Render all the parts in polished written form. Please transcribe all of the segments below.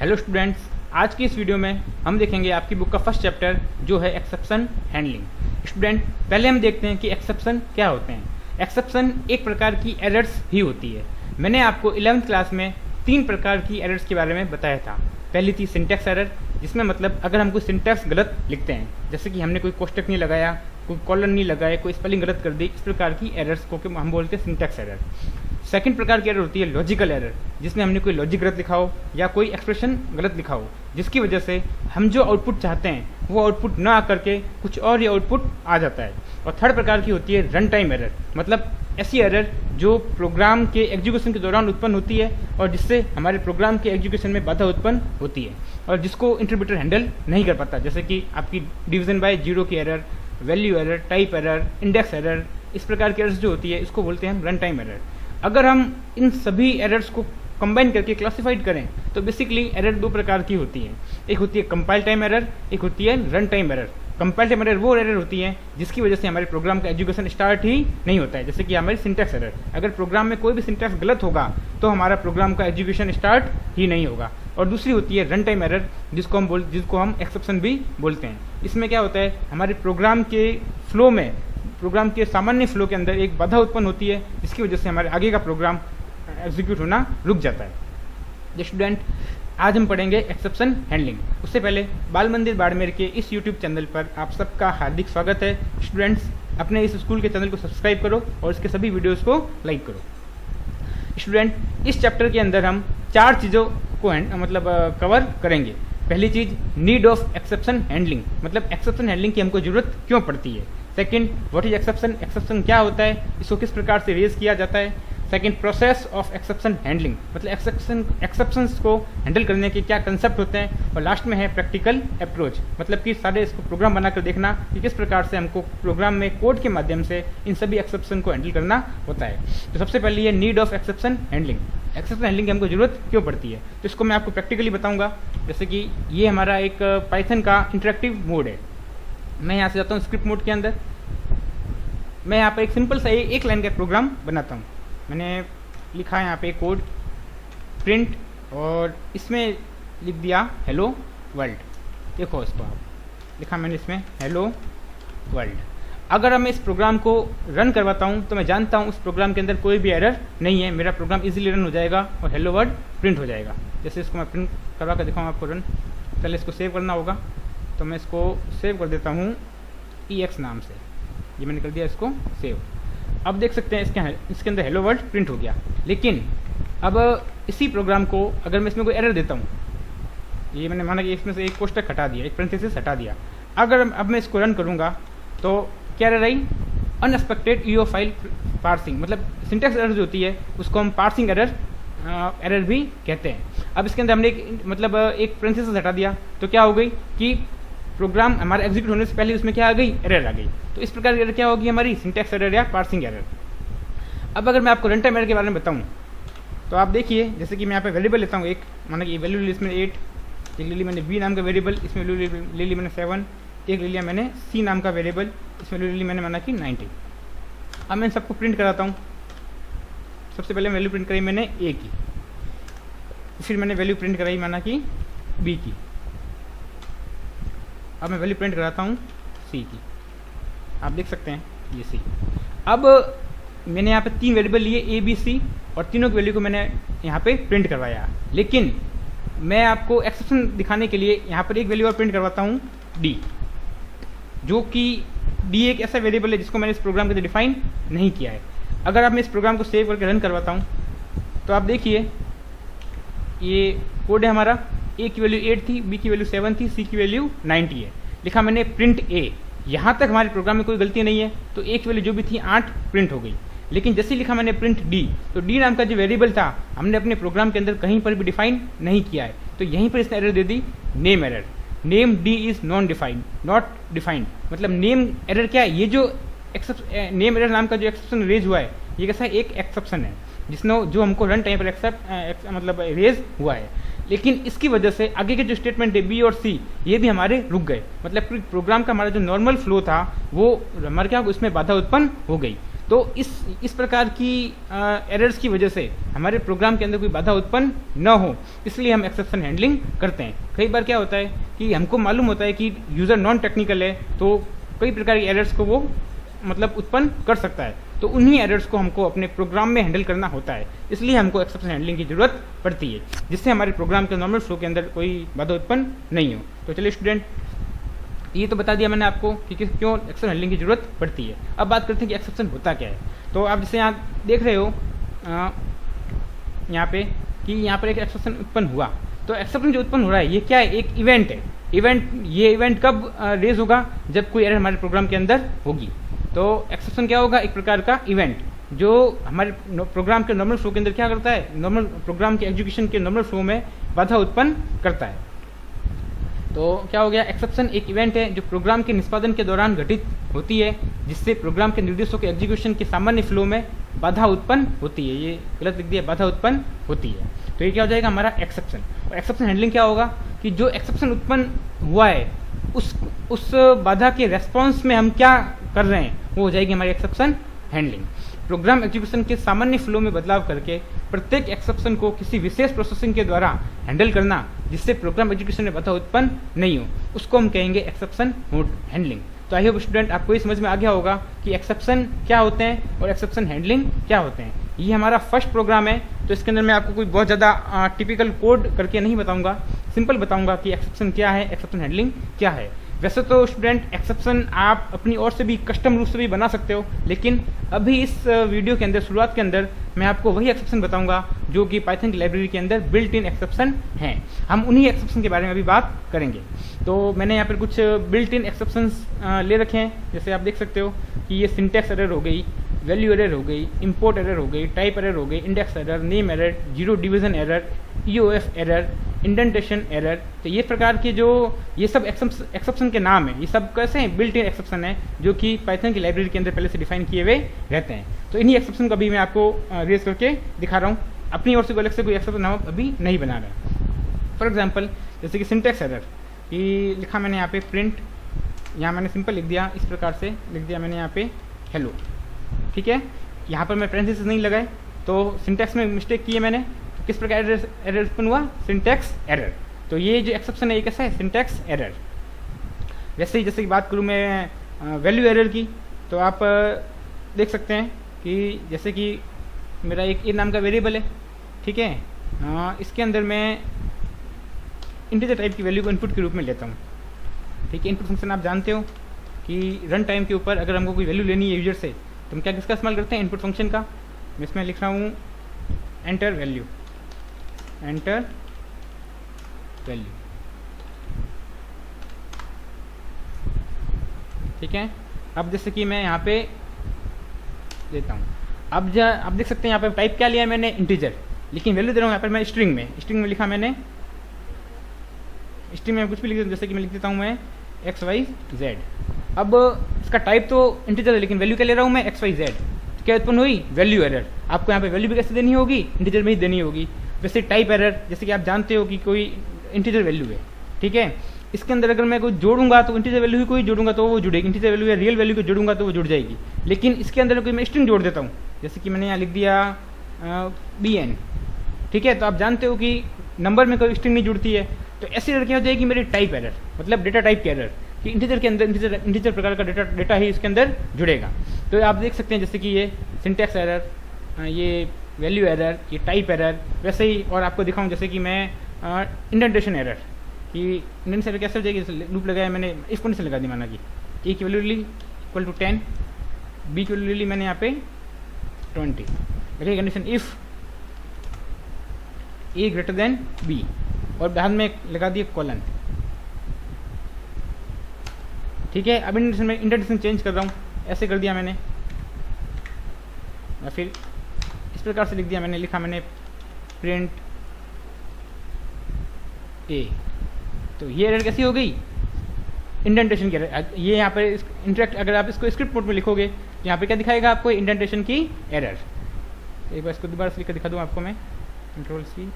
Hello students, आज की इस वीडियो में हम देखेंगे आपकी बुक का फर्स्ट चैप्टर जो है एक्सेप्शन हैंडलिंग। स्टूडेंट, पहले हम देखते हैं कि एक्सेप्शन क्या होते हैं। एक्सेप्शन एक प्रकार की एरर्स ही होती है। मैंने आपको 11th क्लास में 3 प्रकार की एरर्स के बारे में बताया था। पहली थी सिंटैक्स एरर, जिसमें मतलब अगर हम कोई सिंटैक्स गलत लिखते हैं, जैसे कि हमने कोई कोष्टक नहीं लगाया, कोई कॉलन नहीं लगाया, कोई स्पेलिंग गलत कर दी, इस प्रकार की एरर्स को हम बोलते हैं सिंटैक्स एरर। सेकंड प्रकार की एरर होती है लॉजिकल एरर, जिसमें हमने कोई लॉजिक गलत लिखा हो या कोई एक्सप्रेशन गलत लिखा हो, जिसकी वजह से हम जो आउटपुट चाहते हैं वो आउटपुट ना आकर के कुछ और ही आउटपुट आ जाता है। और थर्ड प्रकार की होती है रन टाइम एरर, मतलब ऐसी एरर जो प्रोग्राम के एग्जीक्यूशन के दौरान उत्पन्न होती है और जिससे हमारे प्रोग्राम के एग्जीक्यूशन में बाधा उत्पन्न होती है और जिसको इंटरप्रेटर हैंडल नहीं कर पाता, जैसे कि आपकी डिवीजन बाय जीरो की error, value error, type error, index error. इस प्रकार की एरर्स जो होती है इसको बोलते हैं हम रन टाइम एरर। अगर हम इन सभी एरर्स को कंबाइन करके क्लासिफाइड करें तो बेसिकली एरर 2 प्रकार की होती है। एक होती है कंपाइल टाइम एरर, एक होती है run time error. Compile time error वो एरर होती है जिसकी वजह से हमारे प्रोग्राम का एजुकेशन स्टार्ट ही नहीं होता है, जैसे कि हमारी सिंटैक्स एरर। अगर प्रोग्राम में कोई भी सिंटैक्स गलत होगा तो हमारा प्रोग्राम का एजुकेशन स्टार्ट ही नहीं होगा। और दूसरी होती है रन टाइम एरर, जिसको हम एक्सेप्शन भी बोलते हैं। इसमें क्या होता है, हमारे प्रोग्राम के फ्लो में, प्रोग्राम के सामान्य फ्लो के अंदर एक बाधा उत्पन्न होती है, जिसकी वजह से हमारे आगे का प्रोग्राम एग्जीक्यूट होना रुक जाता है। स्टूडेंट, आज हम पढ़ेंगे एक्सेप्शन हैंडलिंग। उससे पहले बाल मंदिर बाड़मेर के इस यूट्यूब चैनल पर आप सबका हार्दिक स्वागत है। स्टूडेंट्स, अपने इस स्कूल के चैनल को सब्सक्राइब करो और इसके सभी वीडियोज़ को लाइक करो। स्टूडेंट, इस चैप्टर के अंदर हम 4 चीज़ों को कवर करेंगे। पहली चीज़, नीड ऑफ एक्सेप्शन हैंडलिंग, मतलब एक्सेप्शन हैंडलिंग की हमको जरूरत क्यों पड़ती है। Second, what is exception, exception क्या होता है, इसको किस प्रकार से रेज किया जाता है। Second, process of exception handling, मतलब एक्सेप्शंस को हैंडल करने के क्या कंसेप्ट होते हैं। और लास्ट में है प्रैक्टिकल अप्रोच, मतलब कि सारे इसको प्रोग्राम बनाकर देखना कि किस प्रकार से हमको प्रोग्राम में कोड के माध्यम से इन सभी एक्सेप्शन को हैंडल करना होता है। तो सबसे पहले ये need of exception handling, exception handling की हमको जरूरत क्यों पड़ती है, तो इसको मैं आपको प्रैक्टिकली बताऊंगा। जैसे कि ये हमारा एक पाइथन का इंटरेक्टिव मोड है। मैं यहाँ से जाता हूँ स्क्रिप्ट मोड के अंदर। मैं यहाँ पर एक सिंपल सा एक लाइन का प्रोग्राम बनाता हूँ। मैंने लिखा है यहाँ पे कोड प्रिंट और इसमें लिख दिया हेलो वर्ल्ड। देखो इसको आप, लिखा मैंने इसमें हेलो वर्ल्ड। अगर मैं इस प्रोग्राम को रन करवाता हूँ तो मैं जानता हूँ उस प्रोग्राम के अंदर कोई भी एरर नहीं है, मेरा प्रोग्राम इजीली रन हो जाएगा और हेलो वर्ल्ड प्रिंट हो जाएगा। जैसे इसको मैं प्रिंट करवा कर दिखाऊँ आपको रन। पहले इसको सेव करना होगा, तो मैं इसको सेव कर देता हूँ EX नाम से। ये मैंने कर दिया इसको सेव। अब देख सकते हैं इसके अंदर हेलो वर्ल्ड प्रिंट हो गया। लेकिन अब इसी प्रोग्राम को अगर मैं इसमें कोई एरर देता हूँ, ये मैंने माना कि इसमें से एक कोष्टक हटा दिया, एक पेरेंथेसिस हटा दिया। अगर अब मैं इसको रन करूँगा तो क्या एरर आई, अनएक्सपेक्टेड ईओ फाइल पार्सिंग, मतलब सिंटैक्स एरर जो होती है उसको हम पार्सिंग एरर भी कहते हैं। अब इसके अंदर हमने एक पेरेंथेसिस हटा दिया तो क्या हो गई कि प्रोग्राम हमारा एग्जीक्यूट होने से पहले उसमें क्या आ गई, एरर आ गई। तो इस प्रकार की एरर क्या होगी, हमारी सिंटैक्स एरर या पार्सिंग एरर। अब अगर मैं आपको रन टाइम एरर के बारे में बताऊं तो आप देखिए, जैसे कि मैं यहाँ पे वेरिएबल लेता हूँ एक, माना कि वैल्यू ली इसमें 8, एक ले ली मैंने B नाम का वेरिएबल, इसमें वैल्यू ले ली मैंने 7, एक ले लिया मैंने C नाम का वेरिएबल, इसमें वैल्यू ले ली मैंने माना कि 90। अब मैं सबको प्रिंट कराता हूँ। सबसे पहले वैल्यू प्रिंट कराई मैंने A की, फिर मैंने वैल्यू प्रिंट कराई माना कि B की। अब मैं वैल्यू प्रिंट कराता हूँ C की। आप देख सकते हैं ये C। अब मैंने यहाँ पे 3 वेरिएबल लिए A, B, C और तीनों की वैल्यू को मैंने यहाँ पे प्रिंट करवाया। लेकिन मैं आपको एक्सेप्शन दिखाने के लिए यहाँ पर एक वैल्यू और प्रिंट करवाता हूँ D, जो कि D एक ऐसा वेरिएबल है जिसको मैंने इस प्रोग्राम के अंदर डिफाइन नहीं किया है। अगर आप मैं इस प्रोग्राम को सेव करके रन करवाता हूँ तो आप देखिए ये कोड है हमारा। A की वैल्यू 8 थी, B की वैल्यू 7 थी, C की वैल्यू 90 है। लिखा मैंने प्रिंट A। यहाँ तक हमारे प्रोग्राम में कोई गलती नहीं है, तो A की वैल्यू जो भी थी 8 प्रिंट हो गई। लेकिन जैसे लिखा मैंने प्रिंट D, तो D नाम का जो वेरिएबल था हमने अपने प्रोग्राम के अंदर कहीं पर भी डिफाइन नहीं किया है, तो यहीं पर इसने error they the, name error. Name D is non defined, not defined, मतलब नेम एरर क्या है, ये जो नेम एरर नाम का जो एक्सेप्शन रेज हुआ है ये कैसा एक एक्सेप्शन है जिसने जो हमको रन टाइम पर रेज हुआ है। लेकिन इसकी वजह से आगे के जो स्टेटमेंट है B और C ये भी हमारे रुक गए, मतलब प्रोग्राम का हमारा जो नॉर्मल फ्लो था वो हमारे क्या उसमें बाधा उत्पन्न हो गई। तो इस प्रकार की एरर्स की वजह से हमारे प्रोग्राम के अंदर कोई बाधा उत्पन्न न हो, इसलिए हम एक्सेप्शन हैंडलिंग करते हैं। कई बार क्या होता है कि हमको मालूम होता है कि यूज़र नॉन टेक्निकल है, तो कई प्रकार की एरर्स को वो मतलब उत्पन्न कर सकता है, तो उन्हीं एरर्स को हमको अपने प्रोग्राम में हैंडल करना होता है, इसलिए हमको एक्सेप्शन हैंडलिंग की ज़रूरत पड़ती है, जिससे हमारे प्रोग्राम के नॉर्मल फ्लो के अंदर कोई बाधा उत्पन्न नहीं हो। तो चलिए स्टूडेंट, ये तो बता दिया मैंने आपको कि क्यों एक्सेप्शन हैंडलिंग की ज़रूरत पड़ती है। अब बात करते हैं कि एक्सेप्शन होता क्या है। तो आप जैसे यहाँ देख रहे हो यहाँ पे कि यहाँ पर एक एक्सेप्शन उत्पन्न हुआ, तो एक्सेप्शन जो उत्पन्न हो रहा है ये क्या है, एक इवेंट है। ये इवेंट कब रेज होगा, जब कोई एरर हमारे प्रोग्राम के अंदर होगी। तो एक्सेप्शन क्या होगा, एक प्रकार का इवेंट जो हमारे प्रोग्राम के नॉर्मल फ्लो के अंदर क्या करता है, नॉर्मल प्रोग्राम के एग्जीक्यूशन के नॉर्मल फ्लो में बाधा उत्पन्न करता है। तो क्या हो गया, एक्सेप्शन एक इवेंट है जो प्रोग्राम के निष्पादन के दौरान घटित होती है, जिससे प्रोग्राम के निर्देशों के एग्जीक्यूशन के सामान्य फ्लो में बाधा उत्पन्न होती है। ये गलत लिख दिया, बाधा उत्पन्न होती है। तो ये क्या हो जाएगा हमारा एक्सेप्शन। और एक्सेप्शन हैंडलिंग क्या होगा कि जो एक्सेप्शन उत्पन्न हुआ है उस बाधा के रेस्पॉन्स में हम क्या कर रहे हैं, वो हो जाएगी हमारी एक्सेप्शन हैंडलिंग। प्रोग्राम एग्जीक्यूशन के सामान्य फ्लो में बदलाव करके प्रत्येक एक्सेप्शन को किसी विशेष प्रोसेसिंग के द्वारा हैंडल करना, जिससे प्रोग्राम एग्जीक्यूशन में बाधा उत्पन्न नहीं हो, उसको हम कहेंगे एक्सेप्शन हैंडलिंग। तो आई होप स्टूडेंट आपको ये समझ में आ गया होगा कि एक्सेप्शन क्या होते हैं और एक्सेप्शन हैंडलिंग क्या होते हैं। ये हमारा फर्स्ट प्रोग्राम है, तो इसके अंदर मैं आपको कोई बहुत ज़्यादा टिपिकल कोड करके नहीं बताऊंगा, सिंपल बताऊंगा कि एक्सेप्शन क्या है, एक्सेप्शन हैंडलिंग क्या है। वैसे तो स्टूडेंट एक्सेप्शन आप अपनी ओर से भी कस्टम रूप से भी बना सकते हो, लेकिन अभी इस वीडियो के अंदर शुरुआत के अंदर मैं आपको वही एक्सेप्शन बताऊंगा जो कि पाइथन की लाइब्रेरी के अंदर बिल्ट इन एक्सेप्शन हैं। हम उन्हीं एक्सेप्शन के बारे में अभी बात करेंगे। तो मैंने यहाँ पर कुछ बिल्ट इन एक्सेप्शंस ले रखे हैं, जैसे आप देख सकते हो कि ये सिंटैक्स एरर हो गई, वैल्यू एरर हो गई, इंपोर्ट एरर हो गई, टाइप एरर हो गई, index error, name error, zero division error, EOF error, indentation error. तो ये प्रकार के जो ये सब एक्सेप्शन के नाम है, ये सब कैसे हैं, बिल्ट इन एक्सेप्शन है जो कि पाइथन की लाइब्रेरी के अंदर पहले से डिफाइन किए हुए रहते हैं। तो इन्हीं एक्सेप्शन को अभी मैं आपको रेज करके दिखा रहा हूँ, अपनी ओर से कोई अलग से कोई एक्सेप्शन नाम अभी नहीं बना रहा। फॉर एग्जाम्पल जैसे कि सिंटेक्स एरर, ये लिखा मैंने यहाँ पे प्रिंट, यहाँ मैंने सिंपल लिख दिया, इस प्रकार से लिख दिया मैंने यहाँ पे हेलो, ठीक है। यहाँ पर मैं पैरेंथेसिस नहीं लगाए, तो सिंटैक्स में मिस्टेक की है मैंने। तो किस प्रकार एरर उत्पन्न हुआ, सिंटैक्स एरर। तो ये जो एक्सेप्शन है ये कैसा है, सिंटैक्स एरर। वैसे ही जैसे कि बात करूँ मैं वैल्यू एरर की, तो आप देख सकते हैं कि जैसे कि मेरा एक ए नाम का वेरिएबल है, ठीक है, इसके अंदर मैं इंटीजर टाइप की वैल्यू को इनपुट के रूप में लेता हूँ, ठीक है। इनपुट फंक्शन आप जानते हो कि रन टाइम के ऊपर अगर हमको कोई वैल्यू लेनी है यूजर से, तो हम क्या किसका इस्तेमाल करते हैं, इनपुट फंक्शन का। मैं इसमें लिख रहा हूँ एंटर वैल्यू, एंटर वैल्यू, ठीक है। अब जैसे कि मैं यहाँ पे देता हूँ, अब आप देख सकते हैं यहाँ पे टाइप क्या लिया है मैंने, इंटीजर, लेकिन वैल्यू दे रहा हूँ यहाँ पर मैं स्ट्रिंग में लिखा मैंने, स्ट्रिंग में कुछ भी लिख देता हूँ, जैसे कि मैं लिख देता हूँ मैं XYZ। अब इसका टाइप तो इंटीजर है, लेकिन वैल्यू क्या ले रहा हूँ मैं, XYZ। क्या उत्पन्न हुई, वैल्यू एरर। आपको यहाँ पे वैल्यू भी कैसे देनी होगी, इंटीजर में ही देनी होगी। वैसे टाइप एरर, जैसे कि आप जानते हो कि कोई इंटीजर वैल्यू है, ठीक है, इसके अंदर अगर मैं कोई जोड़ूंगा तो इंटीजर वैल्यू ही कोई जोड़ूंगा तो वो जुड़ेगी, इंटीजर वैल्यू या रियल वैल्यू को जोड़ूंगा तो वो जुड़ जाएगी। लेकिन इसके अंदर कोई मैं स्ट्रिंग जोड़ देता हूँ, जैसे कि मैंने यहाँ लिख दिया BN, ठीक है। तो आप जानते हो कि नंबर में कोई स्ट्रिंग नहीं जुड़ती है, तो ऐसी एरर क्या हो जाएगी मेरी, टाइप एरर, मतलब डेटा टाइप की एरर, कि इंटीजर के अंदर इंटीजर प्रकार का डेटा ही इसके अंदर जुड़ेगा। तो आप देख सकते हैं जैसे कि ये सिंटैक्स एरर, ये वैल्यू एरर, ये टाइप एरर। वैसे ही और आपको दिखाऊं, जैसे कि मैं इंडेंटेशन एरर, कि इंडेंटेशन एरर कैसे हो जाएगी, लूप लगाया मैंने, इस कंडीशन लगा दी, माना कि ए की वैल्यू ली इक्वल टू 10, बी की वैल्यू ली मैंने यहाँ पे 20, लगे condition if A greater than B, और बाद में लगा दिए कॉलन, ठीक है। अब इंडेंटेशन चेंज कर रहा हूँ, ऐसे कर दिया मैंने, या फिर इस प्रकार से लिख दिया मैंने, लिखा मैंने प्रिंट ए। तो ये एरर कैसी हो गई, इंडेंटेशन की एरर। ये यहाँ पर इंटरेक्ट, अगर आप इसको स्क्रिप्ट मोड में लिखोगे तो यहाँ पे क्या दिखाएगा आपको, इंडेंटेशन की एरर। एक बार इसको दोबारा से लिख कर दिखा दूँ आपको मैं, Ctrl+C,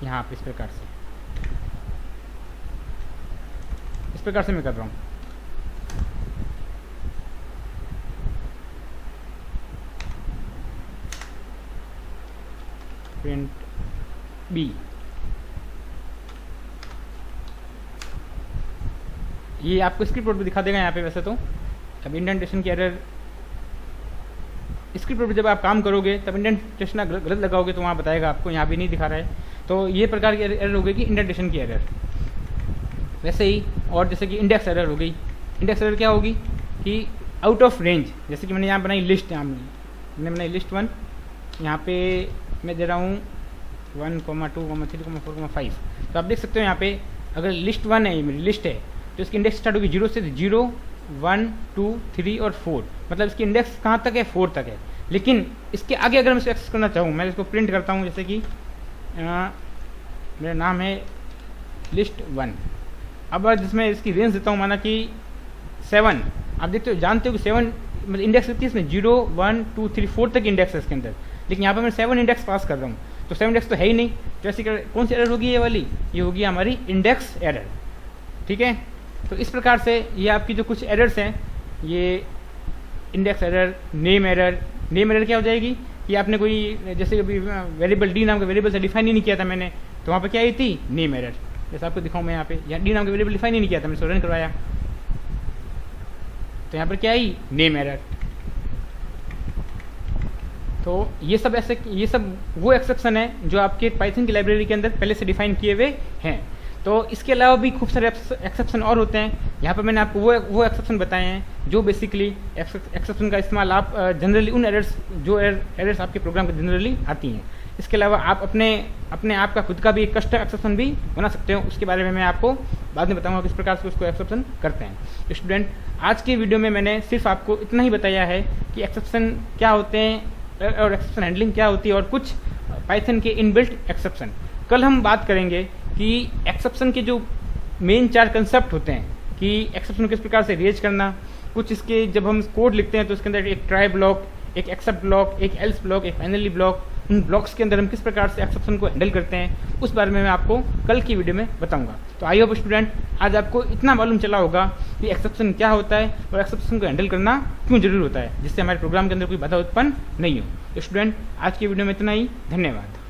यहाँ पे इस प्रकार से मैं कर रहा हूँ, प्रिंट बी, ये आपको स्क्रिप्ट बोर्ड पर दिखा देगा यहाँ पे वैसे तो। अब इंडेंटेशन की एरर, स्क्रिप्ट बोर्ड पर जब आप काम करोगे तब इंडेंटेशन गलत लगाओगे तो वहाँ बताएगा आपको, यहाँ भी नहीं दिखा रहा है। तो ये प्रकार की एरर हो गई कि इंडेंटेशन की एरर। वैसे ही और जैसे कि इंडेक्स एरर हो गई, इंडेक्स एरर क्या होगी कि आउट ऑफ रेंज, जैसे कि मैंने यहाँ बनाई लिस्ट, यहाँ मैंने बनाई लिस्ट 1, यहाँ पे मैं दे रहा हूँ 1, 2, 3, 4, 5। तो आप देख सकते हो यहाँ पे अगर लिस्ट 1 है, मेरी लिस्ट है, तो इसकी इंडेक्स स्टार्ट होगी 0 से, 0, 1, 2, 3 और 4, मतलब इसकी इंडेक्स कहाँ तक है, 4 तक है। लेकिन इसके आगे अगर मैं इसको एक्सेस करना चाहूँ, मैं इसको प्रिंट करता हूँ, जैसे कि मेरा नाम है लिस्ट 1। अब जिसमें इसकी रेंज देता हूँ माना कि 7, आप देखते हो, जानते हो कि 7 मतलब इंडेक्स रहती है इसमें 0, 1, 2, 3, 4 तक इंडेक्स है इसके अंदर, लेकिन यहाँ पर मैं 7 इंडेक्स पास कर रहा हूँ, तो 7 इंडेक्स तो है ही नहीं। तो ऐसी कौन सी एरर होगी, ये वाली, ये होगी हमारी इंडेक्स एरर। ठीक है, तो इस प्रकार से ये आपकी जो कुछ एरर्स हैं, ये index error, name error. Name error क्या हो जाएगी कि आपने कोई, जैसे अभी वेरिएबल डी नाम का वेरिएबल से डिफाइन ही नहीं किया था मैंने, तो वहाँ पे क्या आई थी, नेम एरर। जैसे आपको दिखाऊँ मैं यहाँ पे, यहाँ डी नाम का वेरिएबल डिफाइन ही नहीं किया था, मैंने इसको रन करवाया, तो यहाँ पर क्या आई, नेम एरर। तो ये सब वो एक्सेप्शन है जो आपके पाइथन की लाइब्रेरी के अंदर पहले से डिफाइन किए हुए हैं। तो इसके अलावा भी खूब सारे एक्सेप्शन और होते हैं। यहाँ पर मैंने आपको वो एक्सेप्शन बताए हैं जो बेसिकली एक्सेप्शन का इस्तेमाल आप जनरली उन एरर्स, जो एरर्स आपके प्रोग्राम के जनरली आती हैं। इसके अलावा आप अपने आप का खुद का भी एक कस्टम एक्सेप्शन भी बना सकते हो, उसके बारे में मैं आपको बाद में बताऊंगा किस प्रकार से उसको एक्सेप्शन करते हैं। स्टूडेंट, आज के वीडियो में मैंने सिर्फ आपको इतना ही बताया है कि एक्सेप्शन क्या होते हैं और एक्सेप्शन हैंडलिंग क्या होती है और कुछ पाइथन के इनबिल्ट एक्सेप्शन। कल हम बात करेंगे कि एक्सेप्शन के जो मेन 4 कंसेप्ट होते हैं कि एक्सेप्शन को किस प्रकार से रेज करना, कुछ इसके जब हम कोड लिखते हैं तो इसके अंदर एक ट्राई ब्लॉक, एक एक्सेप्ट ब्लॉक, एक एल्स ब्लॉक, एक फाइनली ब्लॉक, उन ब्लॉक्स के अंदर हम किस प्रकार से एक्सेप्शन को हैंडल करते हैं, उस बारे में मैं आपको कल की वीडियो में बताऊंगा। तो आई होप स्टूडेंट आज आपको इतना मालूम चला होगा कि एक्सेप्शन क्या होता है और एक्सेप्शन को हैंडल करना क्यों जरूरी होता है, जिससे हमारे प्रोग्राम के अंदर कोई बाधा उत्पन्न नहीं हो। तो स्टूडेंट आज की वीडियो में इतना ही, धन्यवाद।